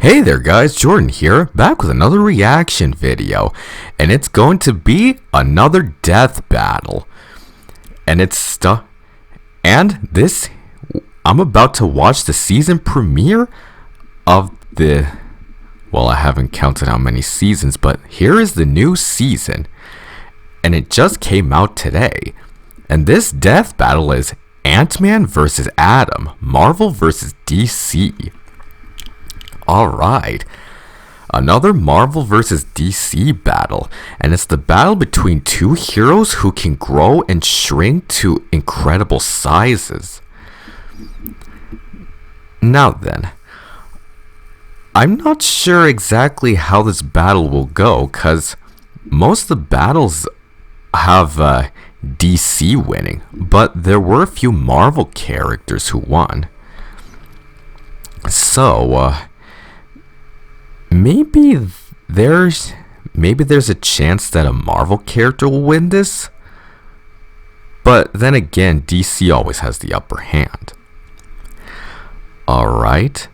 Hey there guys, Jordan here, back with another reaction video, and it's going to be another death battle. And I'm about to watch the season premiere of I haven't counted how many seasons, but here is the new season, and it just came out today. And this death battle is Ant-Man vs. Atom, Marvel vs. DC. Alright, another Marvel vs. DC battle, and it's the battle between two heroes who can grow and shrink to incredible sizes. Now then, I'm not sure exactly how this battle will go, cause most of the battles have DC winning, but there were a few Marvel characters who won. So, maybe there's a chance that a Marvel character will win this, but then again, DC always has the upper hand. Alright,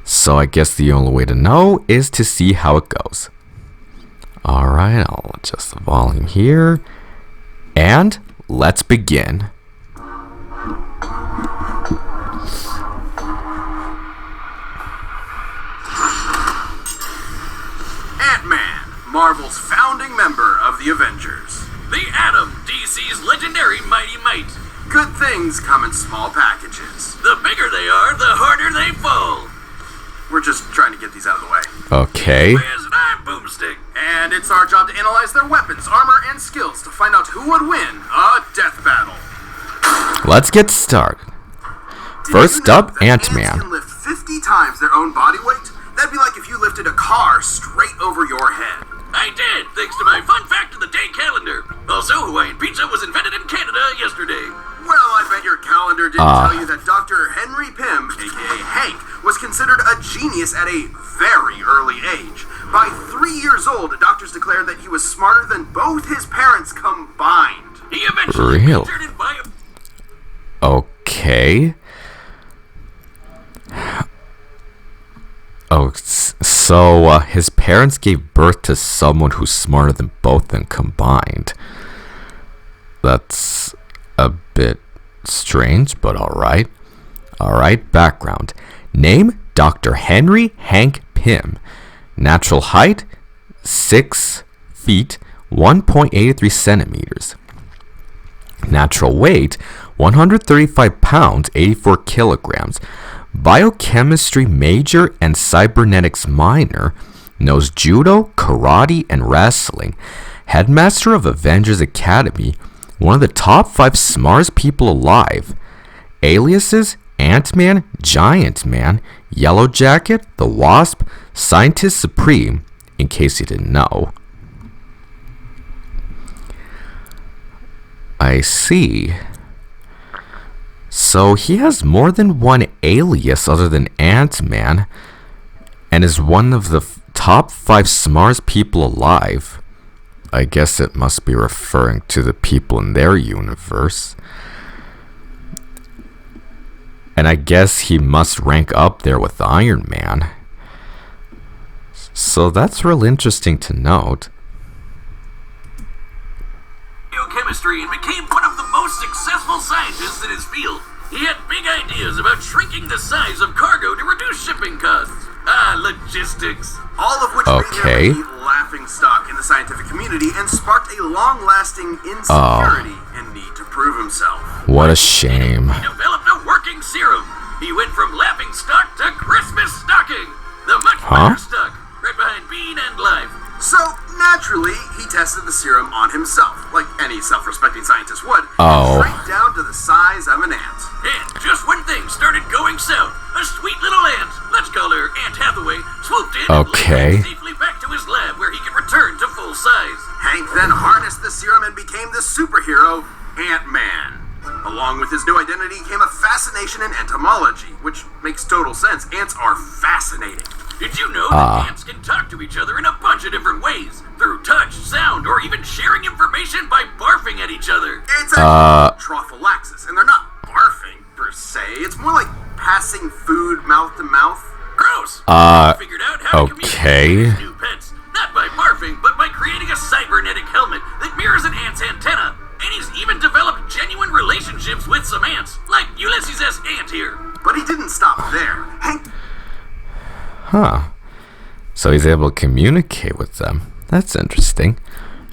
so I guess the only way to know is to see how it goes. Alright, I'll adjust the volume here, and let's begin. Ant-Man, Marvel's founding member of the Avengers. The Atom, DC's legendary mighty might. Good things come in small packages. The bigger they are, the harder they fall. We're just trying to get these out of the way. Okay. Where's my boomstick? And it's our job to analyze their weapons, armor, and skills to find out who would win a death battle. Let's get started. First up, Ant-Man. Ants can lift 50 times their own body weight? That'd be like if you lifted a car straight over your head. I did, thanks to my fun fact of the day calendar. Also, Hawaiian pizza was invented in Canada yesterday. Well, I bet your calendar didn't tell you that Dr. Henry Pym, aka Hank, was considered a genius at a very early age. By 3 years old, doctors declared that he was smarter than both his parents combined. He eventually majored in Okay. Oh, so his parents gave birth to someone who's smarter than both of them combined. That's a bit strange, but alright. Alright, background. Name, Dr. Henry Hank Pym. Natural height, 6 feet, 1.83 centimeters. Natural weight, 135 pounds, 84 kilograms. Biochemistry major and cybernetics minor. Knows judo, karate, and wrestling. Headmaster of Avengers Academy. One of the top 5 smartest people alive. Aliases: Ant-Man, Giant Man, Yellow Jacket, the Wasp, Scientist Supreme, in case you didn't know. I see. So he has more than one alias other than Ant-Man, and is one of the top 5 smartest people alive. I guess it must be referring to the people in their universe. And I guess he must rank up there with Iron Man. So that's real interesting to note. Biochemistry and became one of the most successful scientists in his field. He had big ideas about shrinking the size of cargo to reduce shipping costs. Logistics. All of which made him a laughing stock in the scientific community and sparked a long-lasting insecurity and need to prove himself. What a shame. He developed a working serum. He went from laughing stock to Christmas stocking. The much better stock, right behind Bean and Life. So, naturally, he tested the serum on himself, like any self-respecting scientist would, straight down to the size of an ant. And just when things started going south, a sweet little ant, let's call her Aunt Hathaway, swooped in and led him safely back to his lab where he could return to full size. Hank then harnessed the serum and became the superhero, Ant-Man. Along with his new identity came a fascination in entomology, which makes total sense. Ants are fascinating. Did you know that ants can talk to each other in a bunch of different ways? Through touch, sound, or even sharing information by barfing at each other. It's actually trophallaxis, and they're not barfing per se. It's more like passing food mouth to mouth. Gross! gross. I figured out how to okay. communicate with new pets. Not by barfing, but by creating a cybernetic helmet that mirrors an ant's antenna. And he's even developed genuine relationships with some ants, like Ulysses S. Ant here. But he didn't stop there. Hank Huh. So he's able to communicate with them. That's interesting.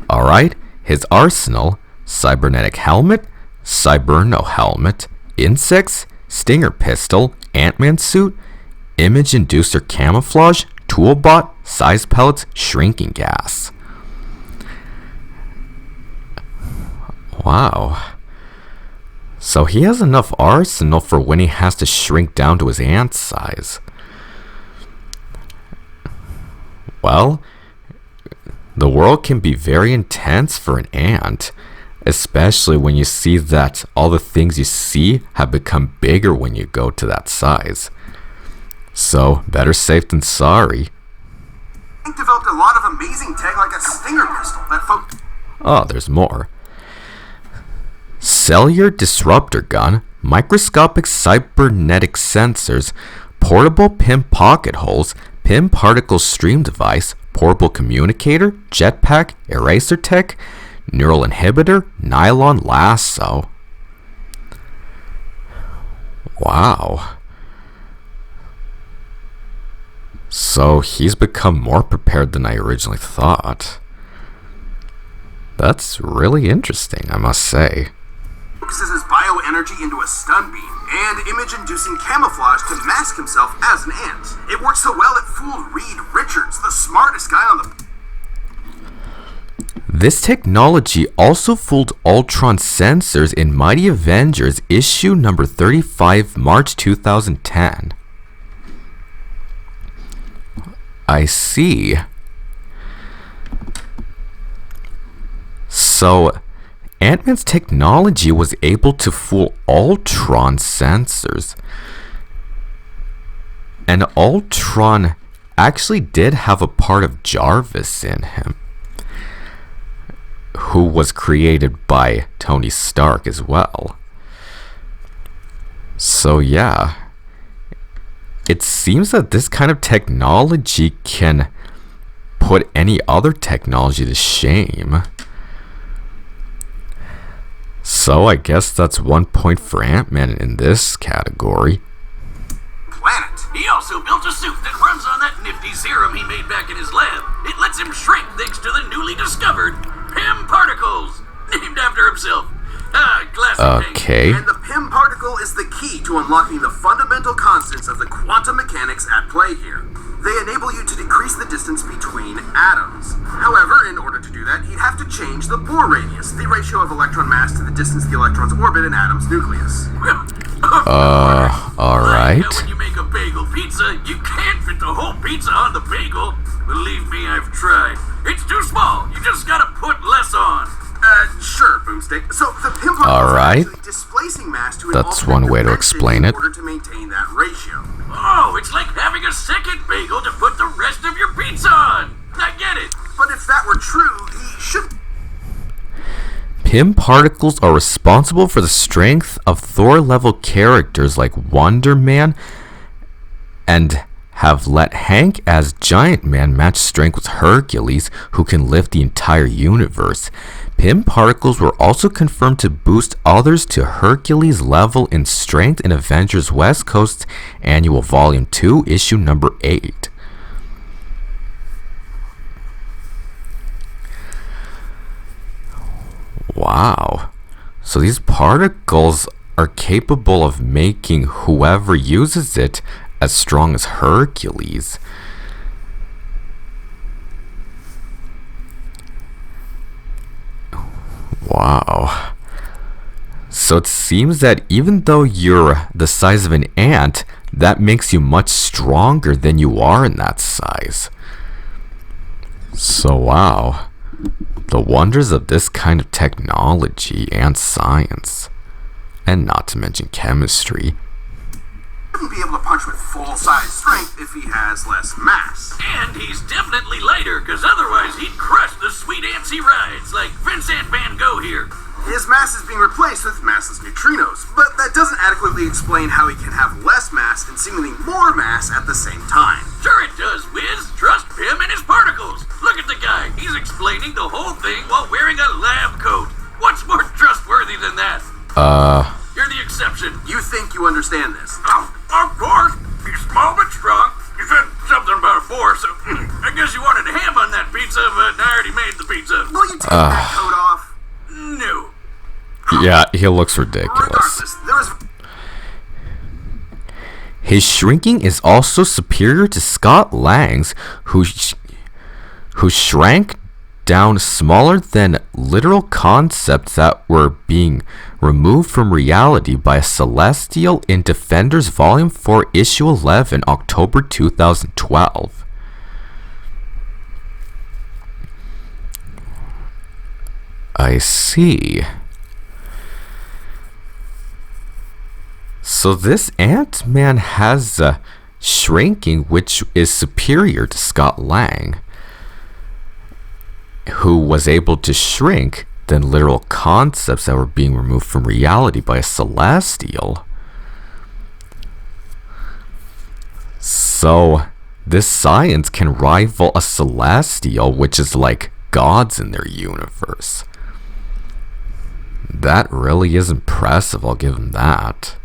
Alright, his arsenal: cybernetic helmet, cyberno helmet, insects, stinger pistol, Ant-Man suit, image inducer camouflage, toolbot, size pellets, shrinking gas. Wow. So he has enough arsenal for when he has to shrink down to his ant size. Well, the world can be very intense for an ant, especially when you see that all the things you see have become bigger when you go to that size. So, better safe than sorry. Hank developed a lot of amazing tech like a stinger pistol that Oh, there's more. Cellular disruptor gun, microscopic cybernetic sensors, portable PIM pocket holes, PIM particle stream device, portable communicator, jetpack, eraser tech, neural inhibitor, nylon lasso. Wow. So he's become more prepared than I originally thought. That's really interesting, I must say. focuses his bioenergy into a stun beam and image-inducing camouflage to mask himself as an ant. It worked so well it fooled Reed Richards, the smartest guy on the... This technology also fooled Ultron sensors in Mighty Avengers issue number 35, March 2010. I see. So, Ant-Man's technology was able to fool Ultron sensors. And Ultron actually did have a part of Jarvis in him, who was created by Tony Stark as well. So yeah, it seems that this kind of technology can put any other technology to shame. So I guess that's 1 point for Ant-Man in this category. Planet. He also built a suit that runs on that nifty serum he made back in his lab. It lets him shrink thanks to the newly discovered PIM particles, named after himself. Classic. Okay. And the PIM particle is the key to unlocking the fundamental constants of the quantum mechanics at play here. They enable you to decrease the distance between atoms. However, in order to do that, he'd have to change the Bohr radius, the ratio of electron mass to the distance the electrons orbit an atom's nucleus. Alright. When you make a bagel pizza, you can't fit the whole pizza on the bagel. Believe me, I've tried. It's too small. You just gotta put less on. Sure, Boomstick. So the PIM particle Alright. is actually displacing mass to an That's alternate one way to dimension explain it. in order to maintain that ratio. Oh, it's like having a second bagel to put the rest of your pizza on. I get it. But if that were true, he should... PIM particles are responsible for the strength of Thor-level characters like Wonder Man, and have let Hank as Giant Man match strength with Hercules, who can lift the entire universe. PIM particles were also confirmed to boost others to Hercules level in strength in Avengers West Coast Annual Volume 2, issue number 8. Wow. So these particles are capable of making whoever uses it as strong as Hercules. Wow. So it seems that even though you're the size of an ant, that makes you much stronger than you are in that size. So wow. The wonders of this kind of technology and science, and not to mention chemistry. Wouldn't be able to punch with full-size strength if he has less mass. And he's definitely lighter, because otherwise he'd crush the sweet ants he rides, like Vincent Van Gogh here. His mass is being replaced with massless neutrinos, but that doesn't adequately explain how he can have less mass and seemingly more mass at the same time. Sure it does, Wiz. Trust Pym and his particles. Look at the guy. He's explaining the whole thing while wearing a lab coat. What's more trustworthy than that? You're the exception. You think you understand this? Of course. He's small but strong. You said something about a four, so I guess you wanted ham on that pizza, but I already made the pizza. Will you take that coat off? No. Yeah, he looks ridiculous. Regardless, there is... His shrinking is also superior to Scott Lang's, who shrank down smaller than literal concepts that were being removed from reality by a Celestial in Defenders Volume 4, Issue 11, October 2012. I see. So this Ant-Man has shrinking, which is superior to Scott Lang, who was able to shrink than literal concepts that were being removed from reality by a Celestial. So this science can rival a Celestial, which is like gods in their universe. That really is impressive, I'll give him that.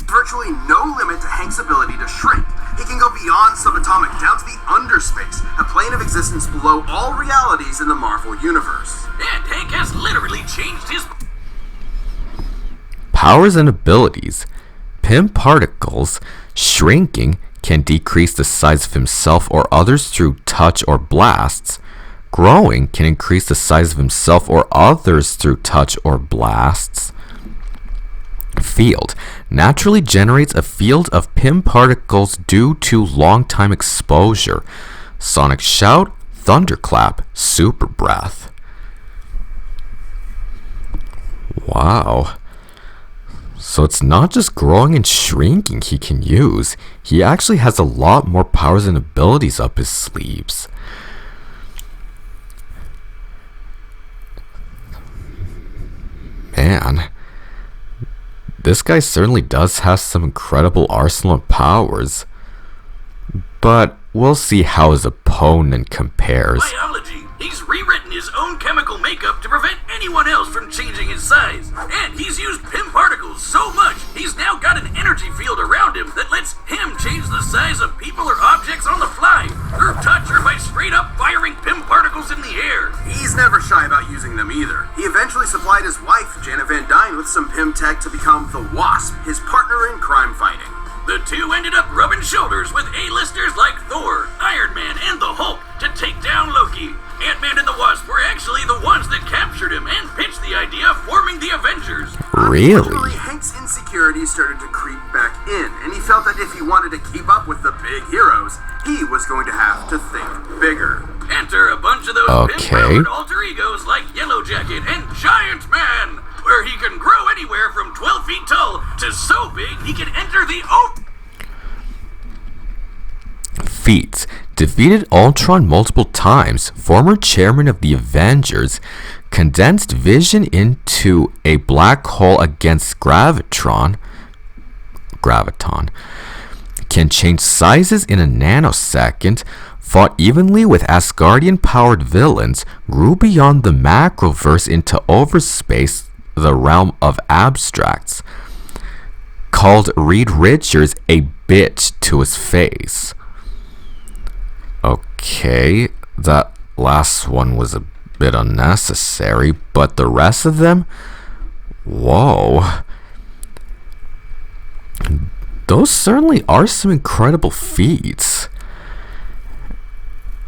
Virtually no limit to Hank's ability to shrink. He can go beyond subatomic down to the underspace, a plane of existence below all realities in the Marvel Universe. And Hank has literally changed his... Powers and abilities. Pym particles shrinking can decrease the size of himself or others through touch or blasts. Growing can increase the size of himself or others through touch or blasts. Field naturally generates a field of Pym particles due to long time exposure. Sonic Shout, Thunderclap, Super Breath. Wow. So it's not just growing and shrinking he can use. He actually has a lot more powers and abilities up his sleeves. Man. This guy certainly does have some incredible arsenal of powers, but we'll see how his opponent compares. Biology. He's rewritten his own chemical makeup to prevent anyone else from changing his size. And he's used Pym particles so much, he's now got an energy field around him that lets him change the size of people or objects on the fly, through touch or by straight up firing Pym particles in the air. He's never shy about using them either. He eventually supplied his wife, Janet Van Dyne, with some Pym tech to become the Wasp, his partner in crime fighting. The two ended up rubbing shoulders with A-listers like Thor, Iron Man, and the Hulk to take down Loki. Ant-Man and the Wasp were actually the ones that captured him and pitched the idea of forming the Avengers. Really? Unfortunately, Hank's insecurities started to creep back in, and he felt that if he wanted to keep up with the big heroes, he was going to have to think bigger. Enter a bunch of those Pym-powered alter egos like Yellow Jacket and Giant Man, where he can grow anywhere from 12 feet tall to so big he can enter the Feats. Defeated Ultron multiple times. Former chairman of the Avengers. Condensed Vision into a black hole against Graviton. Can change sizes in a nanosecond. Fought evenly with Asgardian-powered villains. Grew beyond the macroverse into overspace, the realm of abstracts. Called Reed Richards a bitch to his face. Okay, that last one was a bit unnecessary, but the rest of them, whoa. Those certainly are some incredible feats.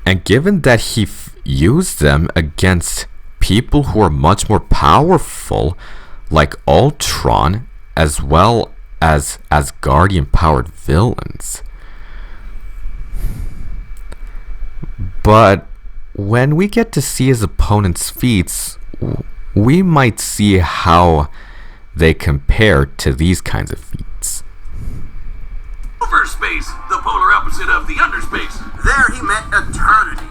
And given that he used them against people who are much more powerful, like Ultron, as well as Asgardian-powered villains. But when we get to see his opponent's feats, we might see how they compare to these kinds of feats. Overspace, the polar opposite of the underspace. There he met Eternity,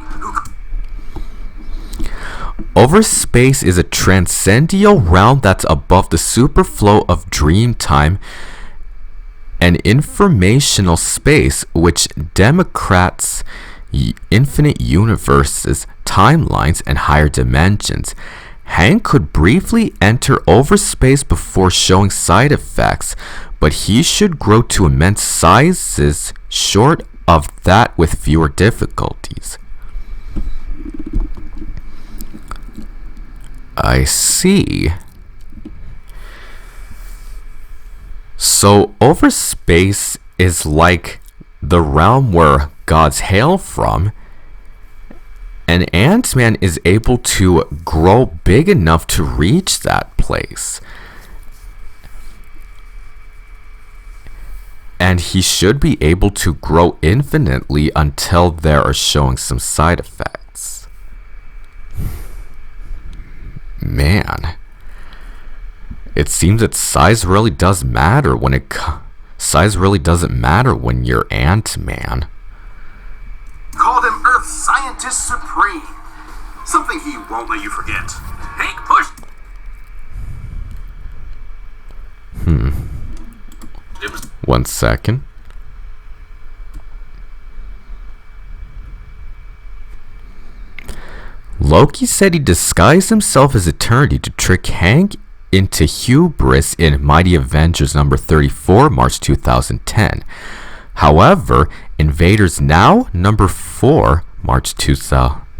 Overspace is a transcendental realm that's above the superflow of dream time an informational space which democrats infinite universes, timelines, and higher dimensions. Hank could briefly enter overspace before showing side effects, but he should grow to immense sizes short of that with fewer difficulties. I see. So overspace is like the realm where gods hail from, and Ant-Man is able to grow big enough to reach that place. And he should be able to grow infinitely until there are showing some side effects. Man. It seems that size really does matter when size really doesn't matter when you're Ant-Man. Called him Earth's Scientist Supreme. Something he won't let you forget. Hank pushed. One second. Loki said he disguised himself as Eternity to trick Hank into hubris in Mighty Avengers number 34, March 2010. However, Invaders Now number 4,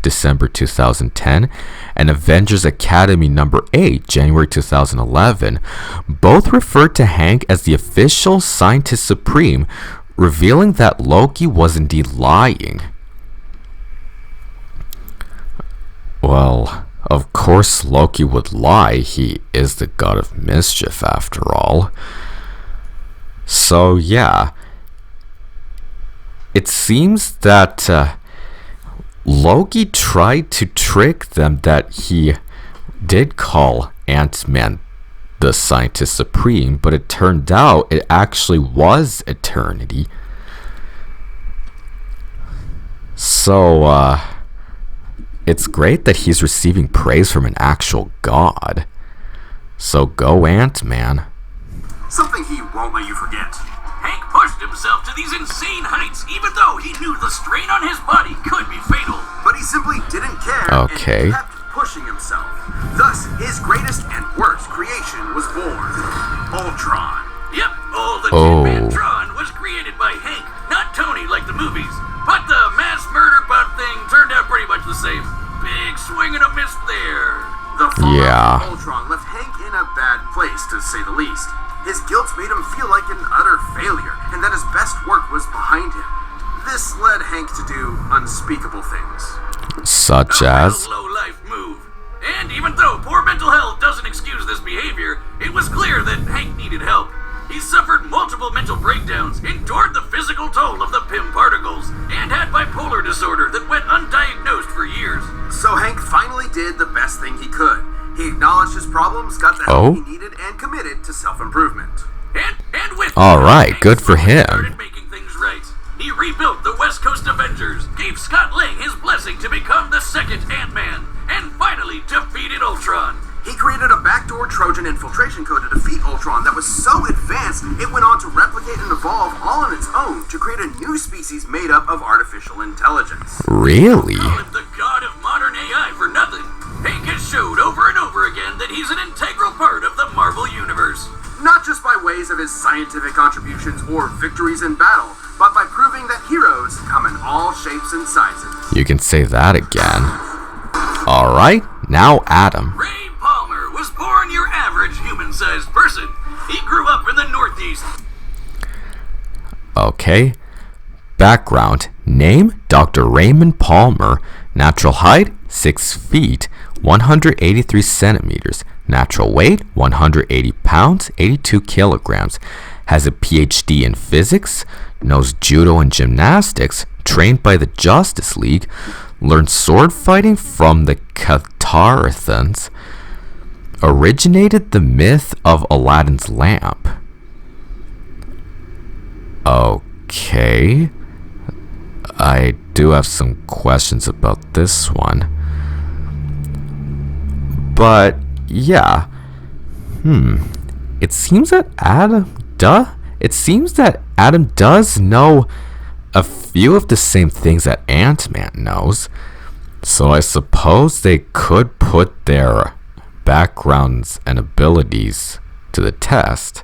December 2010, and Avengers Academy number 8, January 2011, both referred to Hank as the official Scientist Supreme, revealing that Loki was indeed lying. Well, of course Loki would lie. He is the god of mischief after all. So yeah, it seems that Loki tried to trick them that he did call Ant-Man the Scientist Supreme, but it turned out it actually was Eternity. So it's great that he's receiving praise from an actual god. So go Ant-Man. Something he won't let you forget. Hank pushed himself to these insane heights, even though he knew the strain on his body could be fatal. But he simply didn't care Okay. and kept pushing himself. Thus, his greatest and worst creation was born. Ultron. Yep, all the Tin Man Tron was created by Hank, not Tony like the movies. But the mass murder butt thing turned out pretty much the same. Big swing and a miss there. The fallout Yeah. of Ultron left Hank in a bad place, to say the least. His guilt made him feel like an utter failure, and that his best work was behind him. This led Hank to do unspeakable things. Such A as real low-life move. And even though poor mental health doesn't excuse this behavior, it was clear that Hank needed help. He suffered multiple mental breakdowns, endured the physical toll of the Pym particles, and had bipolar disorder that went undiagnosed for years. So Hank finally did the best thing he could. He acknowledged his problems, got the help he needed, and committed to self-improvement. And with All right, Hank good for slowly him. started making things right. He rebuilt the West Coast Avengers, gave Scott Lang his blessing to become the second Ant-Man, and finally defeated Ultron. He created a backdoor Trojan infiltration code to defeat Ultron that was so advanced it went on to replicate and evolve all on its own to create a new species made up of artificial intelligence. really? Call him the god of modern AI for nothing. Hank has showed over and over again that he's an integral part of the Marvel Universe. Not just by ways of his scientific contributions or victories in battle, but by proving that heroes come in all shapes and sizes. You can say that again. All right, now Adam. Ray Palmer was born your average human-sized person. He grew up in the Northeast. Okay. Background. Name, Dr. Raymond Palmer. Natural height, 6 feet, 183 centimeters. Natural weight, 180 pounds, 82 kilograms. Has a PhD in physics. Knows judo and gymnastics. Trained by the Justice League. Learned sword fighting from the Catarathans. Originated the myth of Aladdin's lamp. Okay. I do have some questions about this one. But, yeah. It seems that it seems that Adam does know a few of the same things that Ant-Man knows. So I suppose they could put their backgrounds and abilities to the test.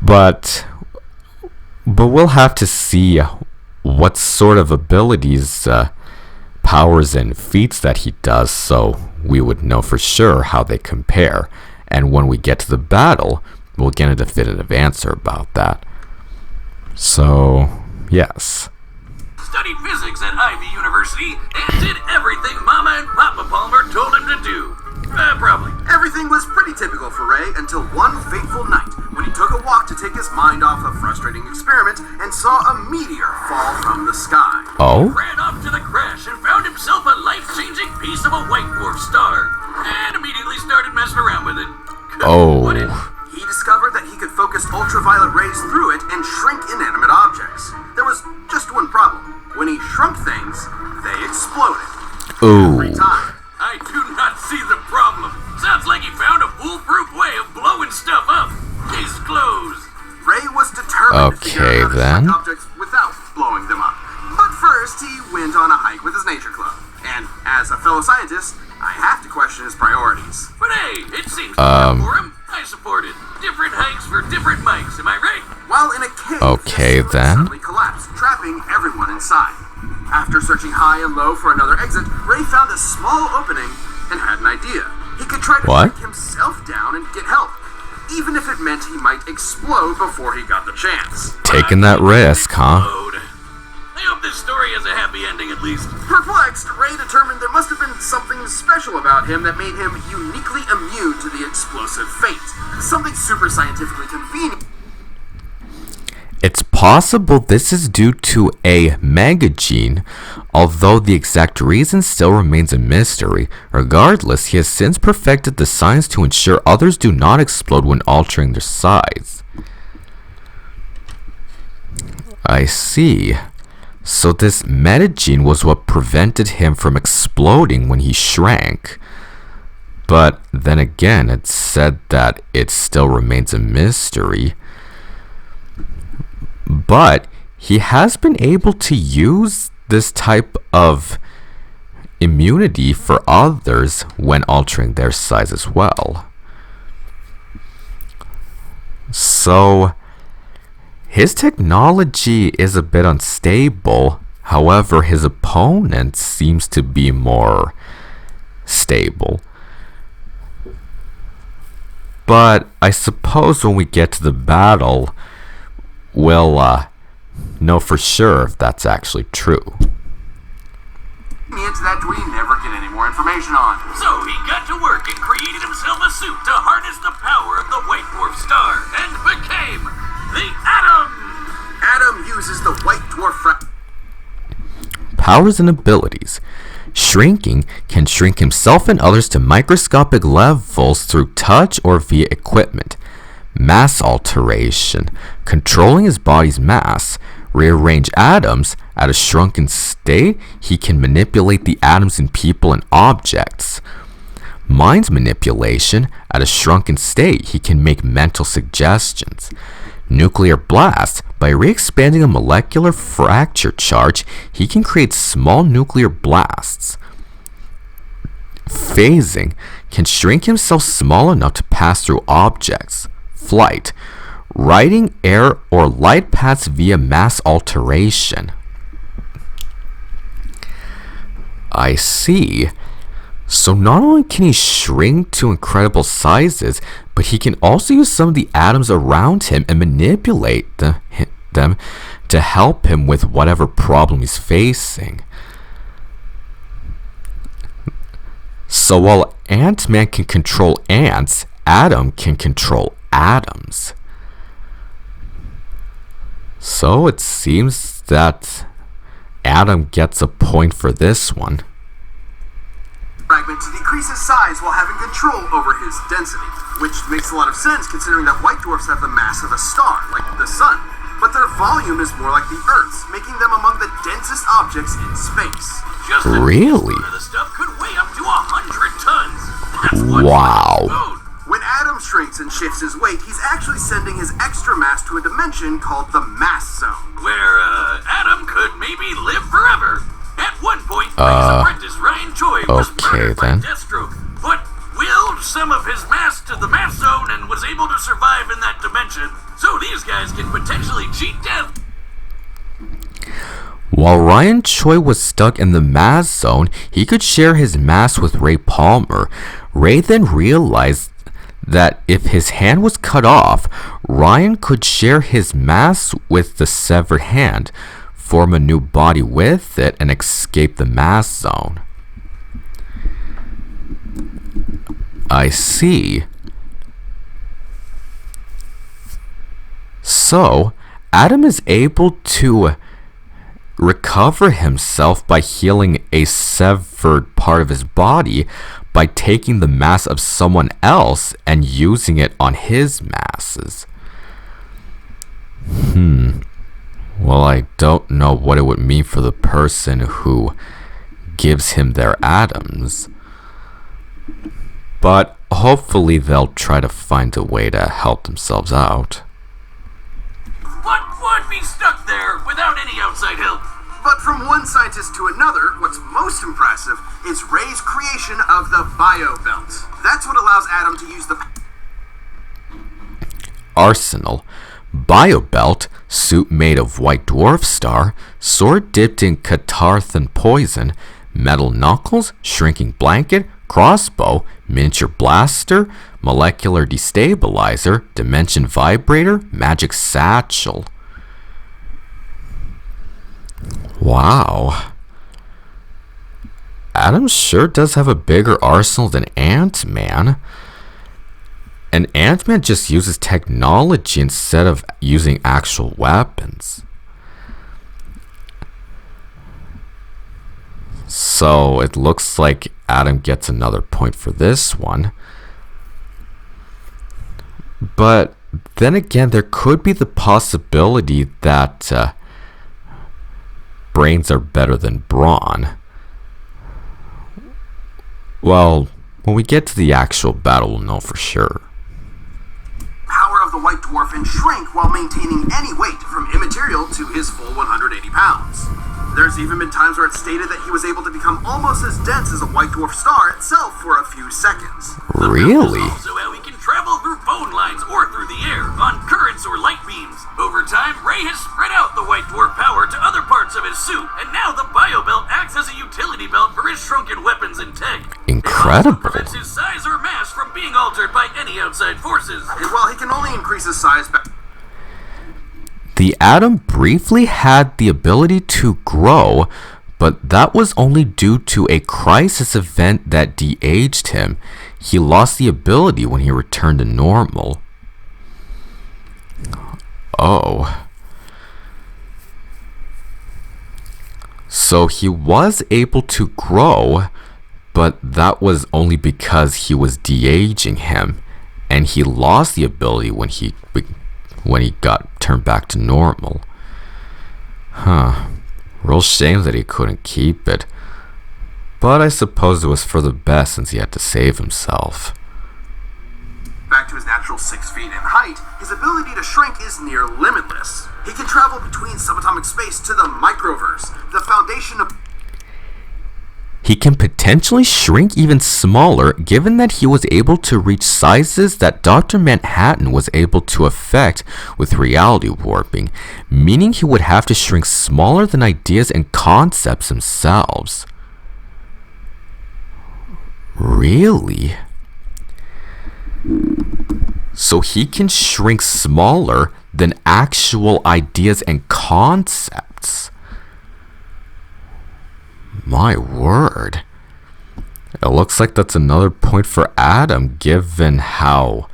But we'll have to see what sort of abilities, powers, and feats that he does, so we would know for sure how they compare. And when we get to the battle, we'll get a definitive answer about that. So, yes. Studied physics at Ivy University and did everything Mama and Papa Palmer told him to do. Probably. Everything was pretty typical for Ray until one fateful night when he took a walk to take his mind off a frustrating experiment and saw a meteor fall from the sky. Oh? Ran off to the crash and found himself a life-changing piece of a white dwarf star and immediately started messing around with it. Oh. He discovered that he could focus ultraviolet rays through it and shrink inanimate objects. There was just one problem. When he shrunk things, they exploded. Ooh. Every time. I do not see the problem. Sounds like he found a foolproof way of blowing stuff up. Case closed. Ray was determined to figure out how to then. shrink objects without blowing them up. But first, he went on a hike with his nature club. And as a fellow scientist, I have to question his priorities. But hey, it seems to work for him. I support it. Different hikes for different mics, am I right? While in a cave, Okay, the ceiling then. suddenly collapsed, trapping everyone inside. After searching high and low for another exit, Ray found a small opening and had an idea. He could try to What? break himself down and get help, even if it meant he might explode before he got the chance. Taking that risk, huh? Explode. I hope this story has a happy ending at least. Perplexed, Ray determined there must have been something special about him that made him uniquely immune to the explosive fate. Something super scientifically convenient. It's possible this is due to a mega gene, although the exact reason still remains a mystery. Regardless, he has since perfected the science to ensure others do not explode when altering their size. I see. So this metagene was what prevented him from exploding when he shrank. But then again, it said that it still remains a mystery. But he has been able to use this type of immunity for others when altering their size as well. So his technology is a bit unstable. However, his opponent seems to be more stable. But I suppose when we get to the battle, we'll know for sure if that's actually true. That we never get any more information on. So he got to work and created himself a suit to harness the power of the white dwarf star and became the Atom! Adam uses the white dwarf Powers and abilities. Shrinking can shrink himself and others to microscopic levels through touch or via equipment. Mass alteration. Controlling his body's mass. Rearrange atoms. At a shrunken state, he can manipulate the atoms in people and objects. Mind manipulation. At a shrunken state, he can make mental suggestions. Nuclear blast. By re-expanding a molecular fracture charge, he can create small nuclear blasts. Phasing. Can shrink himself small enough to pass through objects. Flight. Riding air or light paths via mass alteration. I see. So not only can he shrink to incredible sizes, but he can also use some of the atoms around him and manipulate them to help him with whatever problem he's facing. So while Ant-Man can control ants, Adam can control atoms. So it seems that Adam gets a point for this one. Fragment to decrease his size while having control over his density, which makes a lot of sense considering that white dwarfs have the mass of a star, like the sun, but their volume is more like the Earth's, making them among the densest objects in space. Just a Really? teaspoon of the stuff could weigh up to 100 tons. That's one Wow. food. When Adam shrinks and shifts his weight, he's actually sending his extra mass to a dimension called the mass zone. Where, Adam could maybe live forever. At one point, Ray's apprentice Ryan Choi was murdered by Deathstroke, but willed some of his mass to the mass zone and was able to survive in that dimension. So these guys can potentially cheat death. While Ryan Choi was stuck in the mass zone, he could share his mass with Ray Palmer. Ray then realized that if his hand was cut off, Ryan could share his mass with the severed hand, form a new body with it, and escape the mass zone. I see. So, Adam is able to recover himself by healing a severed part of his body by taking the mass of someone else and using it on his masses. Well, I don't know what it would mean for the person who gives him their atoms, but hopefully they'll try to find a way to help themselves out. But would be stuck there without any outside help. But from one scientist to another, what's most impressive is Ray's creation of the Bio Belt. That's what allows Adam to use the Arsenal, Biobelt, suit made of white dwarf star, sword dipped in Catarthan poison, metal knuckles, shrinking blanket, crossbow, miniature blaster, molecular destabilizer, dimension vibrator, magic satchel. Wow. Adam sure does have a bigger arsenal than Ant-Man. And Ant-Man just uses technology instead of using actual weapons. So it looks like Adam gets another point for this one. But then again, there could be the possibility that brains are better than brawn. Well, when we get to the actual battle, we'll know for sure. Power of the White Dwarf and shrink while maintaining any weight from immaterial to his full 180 pounds. There's even been times where it's stated that he was able to become almost as dense as a white dwarf star itself for a few seconds. Really? Also how he can travel through phone lines or through the air, on currents or light beams. Over time, Ray has spread out the white dwarf power to other parts of his suit, and now the Bio Belt acts as a utility belt for his shrunken weapons and tech. Incredible. It also prevents his size or mass from being altered by any outside forces. And while he can only increase his size The Atom briefly had the ability to grow, but that was only due to a crisis event that de-aged him. He lost the ability when he returned to normal. Oh. So he was able to grow, but that was only because he was de-aging him, and he lost the ability when he got turned back to normal. Huh. Real shame that he couldn't keep it. But I suppose it was for the best since he had to save himself. back to his natural 6 feet in height, his ability to shrink is near limitless. He can travel between subatomic space to the microverse, the foundation of... He can potentially shrink even smaller, given that he was able to reach sizes that Dr. Manhattan was able to affect with reality warping, meaning he would have to shrink smaller than ideas and concepts themselves. Really? So he can shrink smaller than actual ideas and concepts. My word. It looks like that's another point for Adam, given how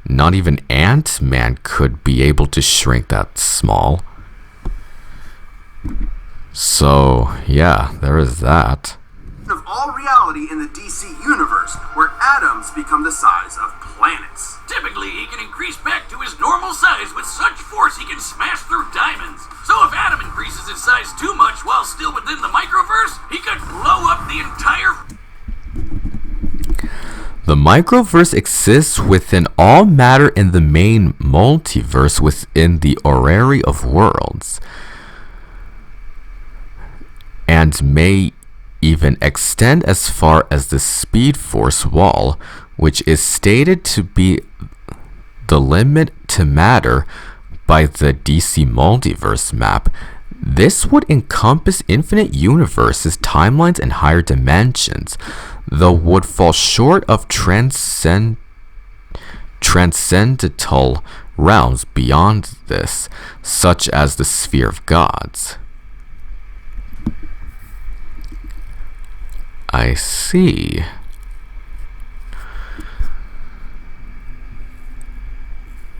not even Ant-Man could be able to shrink that small. So, yeah, there is that. Of all reality in the DC universe, where atoms become the size of planets. Typically, he can increase back to his normal size with such force he can smash through diamonds. So if Adam increases his size too much while still within the microverse, he could blow up the entire... The microverse exists within all matter in the main multiverse within the orrery of worlds, and may even extend as far as the Speed Force wall, which is stated to be the limit to matter by the DC Multiverse map. This would encompass infinite universes, timelines, and higher dimensions, though would fall short of transcendental realms beyond this, such as the Sphere of Gods. I see.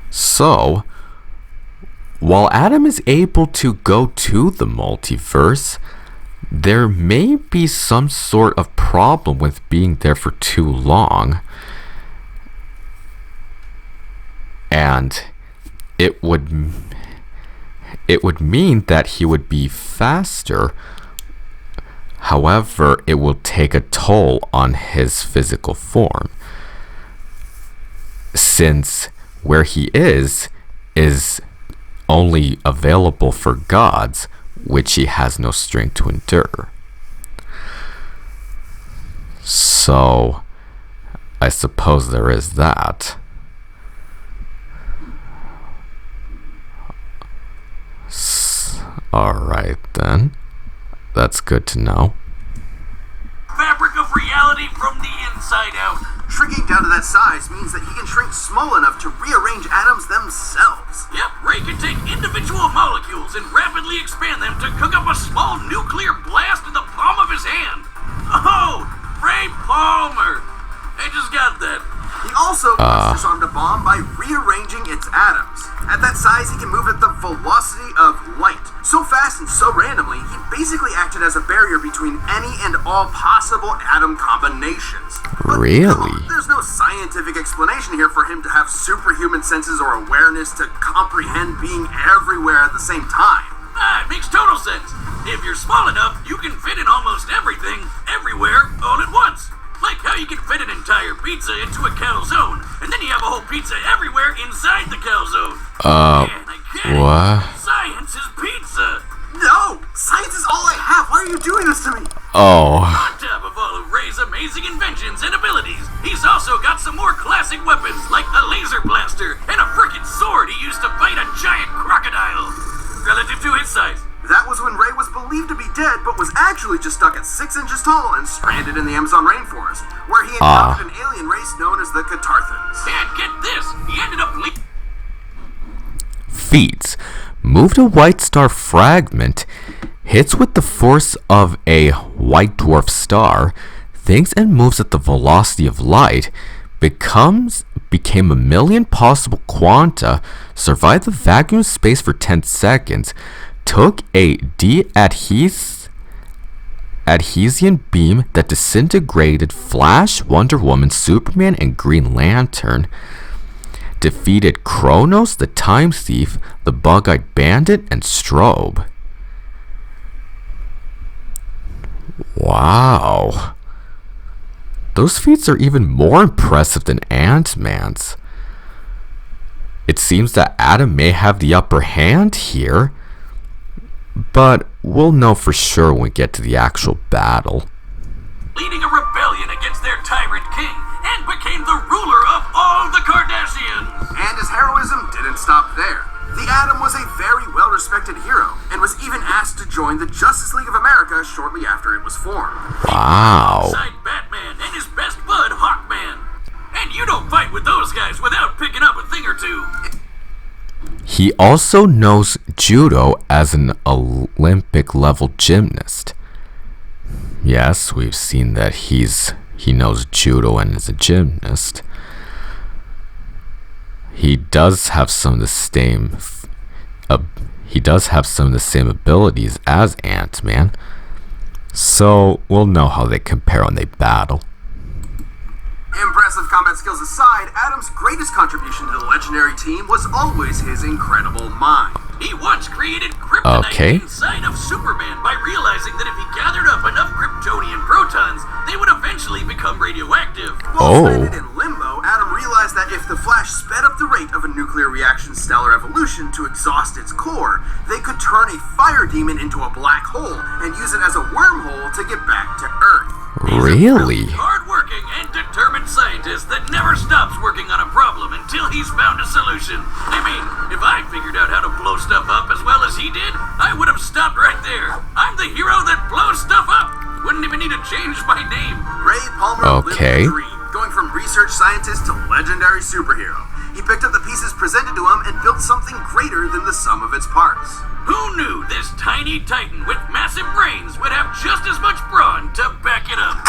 So, while Adam is able to go to the multiverse, there may be some sort of problem with being there for too long, and it would mean that he would be faster. However, it will take a toll on his physical form, since where he is only available for gods, which he has no strength to endure. So, I suppose there is that. Alright then. That's good to know. Fabric of reality from the inside out. Shrinking down to that size means that he can shrink small enough to rearrange atoms themselves. Yep, Ray can take individual molecules and rapidly expand them to cook up a small nuclear blast in the palm of his hand. Oh, Ray Palmer. I just got that. He also disarmed a bomb by rearranging its atoms. At that size, he can move at the velocity of light. So fast and so randomly, he basically acted as a barrier between any and all possible atom combinations. But Really? come on, there's no scientific explanation here for him to have superhuman senses or awareness to comprehend being everywhere at the same time. It makes total sense. If you're small enough, you can fit in almost everything, everywhere, all at once. Like how you can fit an entire pizza into a calzone, and then you have a whole pizza everywhere inside the calzone. Man, I get what? it. Science is pizza. No! Science is all I have! Why are you doing this to me? Oh, On top of all of Ray's amazing inventions and abilities, he's also got some more classic weapons, like a laser blaster and a frickin' sword he used to fight a giant crocodile. Relative to his size. That was when Ray was believed to be dead, but was actually just stuck at 6 inches tall and stranded in the Amazon rainforest, where he encountered an alien race known as the Catarthans. And get this, he ended up feats. Moved a white star fragment, hits with the force of a white dwarf star, thinks and moves at the velocity of light, became a million possible quanta, survived the vacuum of space for 10 seconds, took a adhesion beam that disintegrated Flash, Wonder Woman, Superman, and Green Lantern, defeated Kronos, the Time Thief, the Bug-Eyed Bandit, and Strobe. Wow. Those feats are even more impressive than Ant-Man's. It seems that Adam may have the upper hand here, but we'll know for sure when we get to the actual battle. leading a rebellion against their tyrant king and became the ruler of all the Kardashians. And his heroism didn't stop there. The Atom was a very well-respected hero, and was even asked to join the Justice League of America shortly after it was formed. Wow. Alongside Batman and his best bud, Hawkman. And you don't fight with those guys without picking up a thing or two. He also knows judo as an Olympic-level gymnast. Yes, we've seen that he knows judo and is a gymnast. He does have some of the same abilities as Ant-Man. So we'll know how they compare when they battle. Impressive combat skills aside, Adam's greatest contribution to the legendary team was always his incredible mind. He once created kryptonite Okay. inside of Superman by realizing that if he gathered up enough Kryptonian protons, they would eventually become radioactive. Well spent and realized that if the Flash sped up the rate of a nuclear reaction's stellar evolution to exhaust its core, they could turn a fire demon into a black hole and use it as a wormhole to get back to Earth. Really? Hard-working and determined scientist that never stops working on a problem until he's found a solution. I mean, if I figured out how to blow stuff up as well as he did, I would have stopped right there. I'm the hero that blows stuff up. Wouldn't even need to change my name. Ray Palmer Okay. lived the dream, going from research scientist to legendary superhero. He picked up the pieces presented to him and built something greater than the sum of its parts. Who knew this tiny titan with massive brains would have just as much brawn to back it up?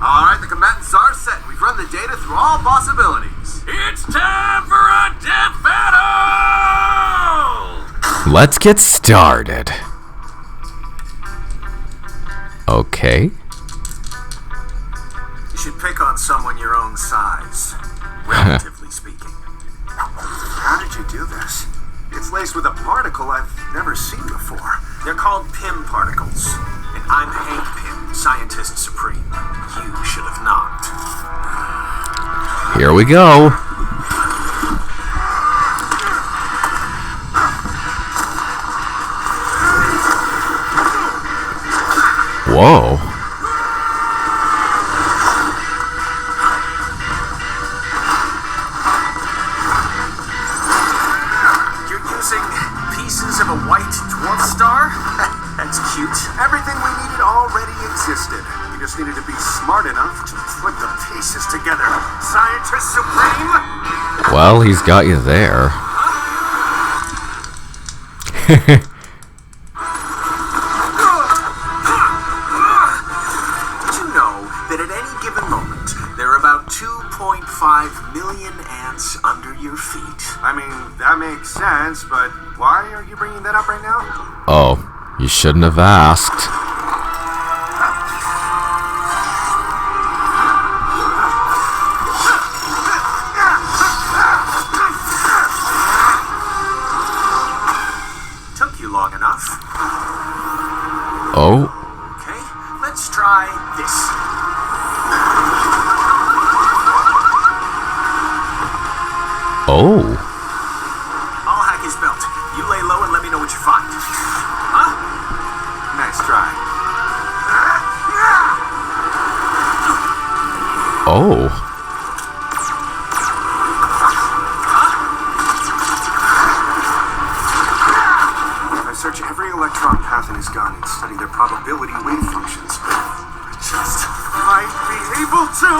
Alright, the combatants are set. We've run the data through all possibilities. It's time for a death battle! Let's get started. Okay. You should pick on someone your own size, relatively speaking. How did you do this? It's laced with a particle I've never seen before. They're called Pym particles. And I'm Hank Pym, Scientist Supreme. You should have knocked. Here we go. Whoa. You're using pieces of a white dwarf star? That's cute. Everything we needed already existed. We just needed to be smart enough to put the pieces together. Scientist Supreme? Well, he's got you there. Did you know that at any given moment, there are about 2.5 million ants under your feet? I mean, that makes sense, but why are you bringing that up right now? Oh, you shouldn't have asked. Took you long enough. Oh, Okay, let's try this. oh. I'll hack his belt. You lay low and let me know what you find. Huh? Nice try. Oh. I search every electron path in his gun and study their probability wave functions. I just might be able to.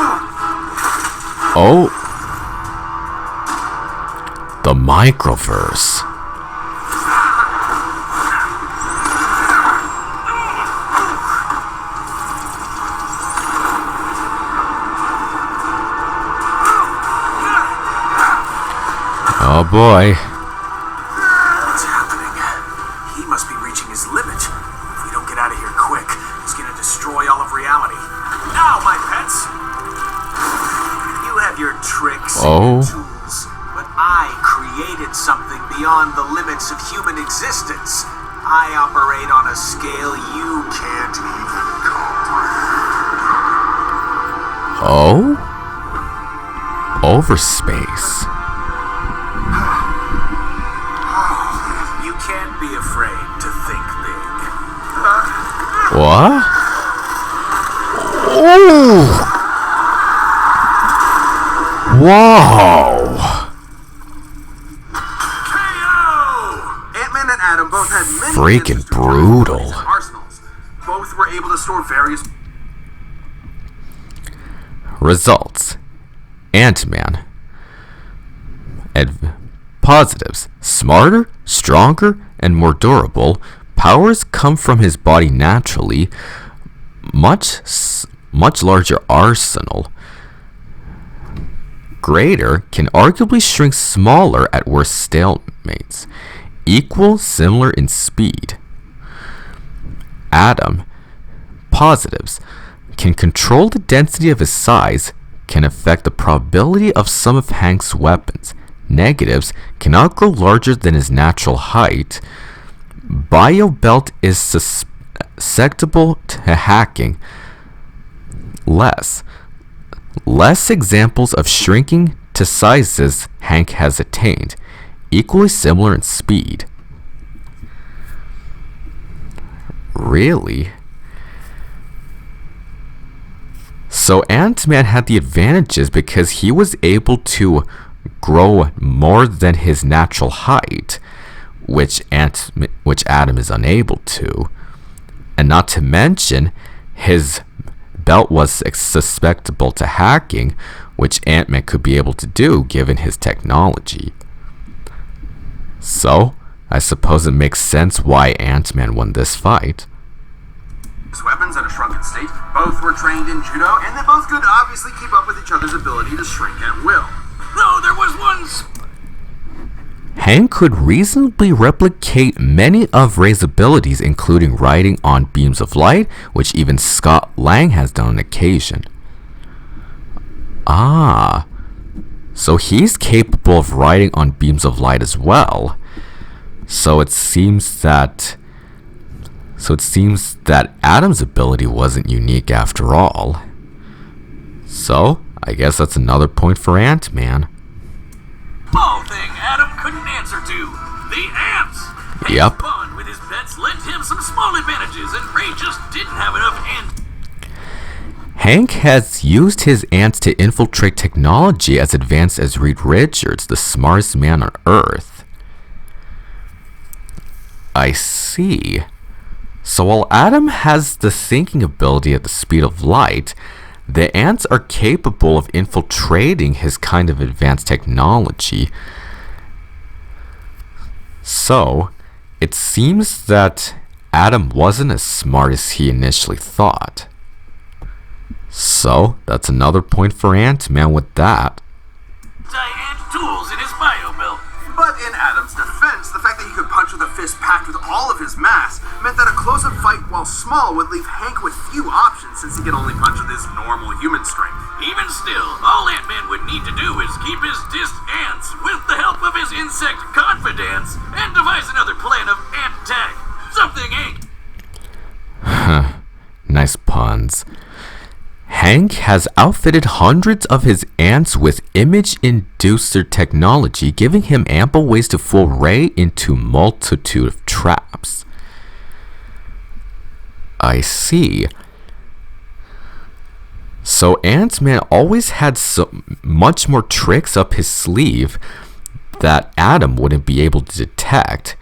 Oh. The Microverse. Oh boy. What's happening? He must be reaching his limit. If we don't get out of here quick, he's gonna destroy all of reality. Now, my pets! You have your tricks Oh. and your tools, but I created something beyond the limits of human existence. I operate on a scale you can't even comprehend. Oh? Overspace. You can't be afraid to think big. What? Oh! Whoa! KO! Ant-Man and Adam both had many Freaking answers to brutal. and arsenals. Both were able to store various Results. Ant-Man. Positives. Smarter, stronger, and more durable. Powers come from his body naturally. Much larger arsenal. Greater can arguably shrink smaller at worst stalemates. Equal, similar in speed. Adam. Positives. Can control the density of his size. Can affect the probability of some of Hank's weapons. Negatives. Cannot grow larger than his natural height. BioBelt is susceptible to hacking. Less less examples of shrinking to sizes Hank has attained, equally similar in speed. Really? So Ant-Man had the advantages because he was able to grow more than his natural height, which Adam is unable to. And not to mention, his belt was susceptible to hacking, which Ant-Man could be able to do given his technology. So, I suppose it makes sense why Ant-Man won this fight. His weapons at a shrunken state. Both were trained in judo, and they both could obviously keep up with each other's ability to shrink at will. Though there was one Hank could reasonably replicate many of Ray's abilities, including riding on beams of light, which even Scott Lang has done on occasion. Ah, so he's capable of riding on beams of light as well. So it seems that Adam's ability wasn't unique after all. So, I guess that's another point for Ant-Man. small thing Adam couldn't answer to. The ants! Yep. His bond with his pets lent him some small advantages, and Ray just didn't have enough ants. Hank has used his ants to infiltrate technology as advanced as Reed Richards, the smartest man on Earth. I see. So while Adam has the thinking ability at the speed of light, the ants are capable of infiltrating his kind of advanced technology. So, it seems that Adam wasn't as smart as he initially thought. So, that's another point for Ant-Man with that. Ant tools in his bio belt. But in Adam's defense, the fact that he could punch with a fist packed with all of his mass meant that a close-up fight, while small, would leave Hank with few options since he could only punch with his normal human strength. Even still, all Ant-Man would need to do is keep his dissed ants with the help of his insect confidants and devise another plan of ant attack. Something ain't. Nice puns. Hank has outfitted hundreds of his ants with image-inducer technology, giving him ample ways to fool Ray into multitude of traps. I see. So Ant-Man always had so much more tricks up his sleeve that Adam wouldn't be able to detect,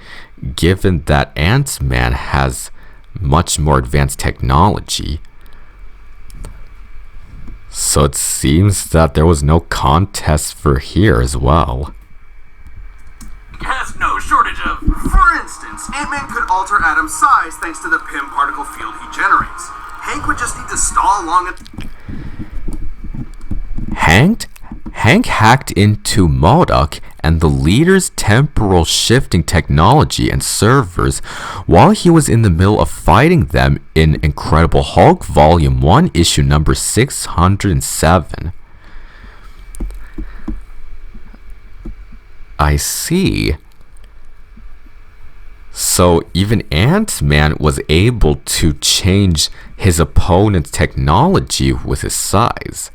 given that Ant-Man has much more advanced technology. So it seems that there was no contest for here as well. Has no shortage of. For instance, Ant-Man could alter Adam's size thanks to the Pym particle field he generates. Hank would just need to stall long enough. Hank hacked into MODOK and the leader's temporal shifting technology and servers while he was in the middle of fighting them in Incredible Hulk Volume 1, issue number 607. I see. So even Ant-Man was able to change his opponent's technology with his size.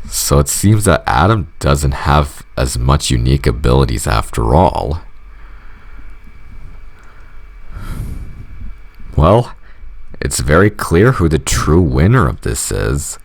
So it seems that Adam doesn't have as much unique abilities after all. Well, it's very clear who the true winner of this is.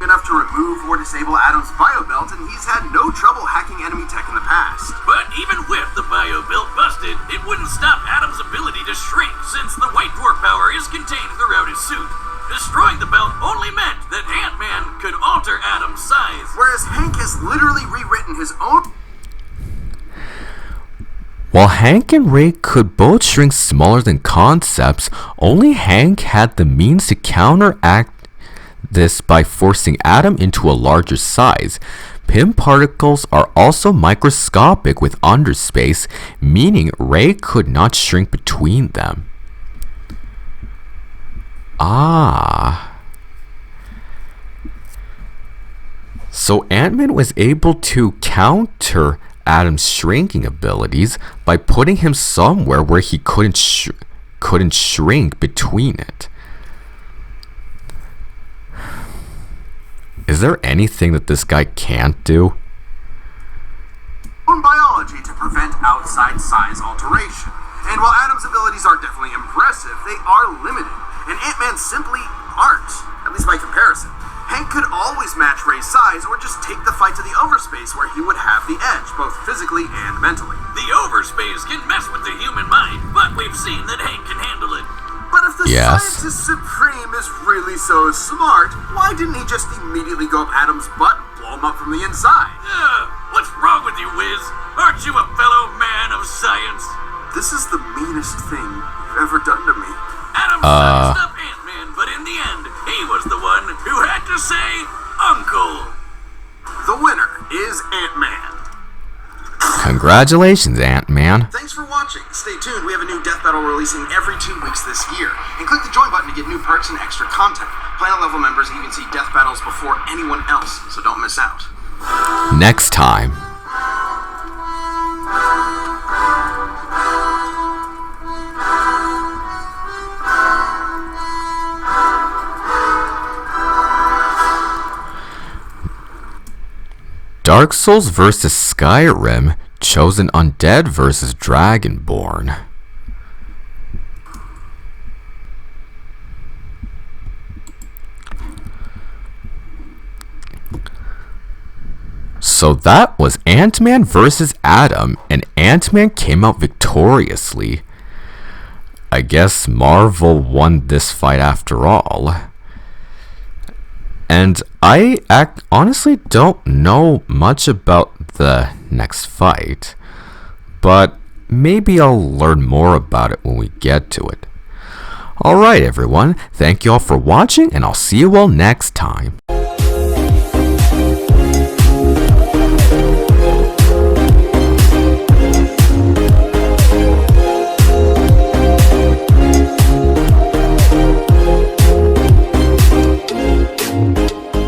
Enough to remove or disable Adam's bio belt, and he's had no trouble hacking enemy tech in the past. But even with the bio belt busted, it wouldn't stop Adam's ability to shrink, since the white dwarf power is contained throughout his suit. Destroying the belt only meant that Ant-Man could alter Adam's size. Whereas Hank has literally rewritten his own. While Hank and Ray could both shrink smaller than Concepts, only Hank had the means to counteract this by forcing Adam into a larger size. Pym particles are also microscopic with underspace, meaning Ray could not shrink between them. Ah. So Ant-Man was able to counter Adam's shrinking abilities by putting him somewhere where he couldn't shrink between it. Is there anything that this guy can't do? Biology to prevent outside size alteration. And while Adam's abilities are definitely impressive, they are limited, and Ant-Man simply aren't, at least by comparison. Hank could always match Ray's size or just take the fight to the overspace where he would have the edge, both physically and mentally. The overspace can mess with the human mind, but we've seen that Hank can handle it. But if the Yes. Scientist Supreme is really so smart, why didn't he just immediately go up Adam's butt and blow him up from the inside? What's wrong with you, Wiz? Aren't you a fellow man of science? This is the meanest thing you've ever done to me. Adam sized up Ant-Man, but in the end, he was the one who had to say, Uncle. The winner is Ant-Man. Congratulations, Ant-Man. Thanks for watching. Stay tuned. We have a new Death Battle releasing every 2 weeks this year. And click the join button to get new perks and extra content. Planet level members even see Death Battles before anyone else, so don't miss out. Next time. Dark Souls vs. Skyrim, Chosen Undead vs. Dragonborn. So that was Ant-Man vs. Adam, and Ant-Man came out victoriously. I guess Marvel won this fight after all. And I honestly don't know much about the next fight, but maybe I'll learn more about it when we get to it. Alright everyone, thank you all for watching, and I'll see you all next time.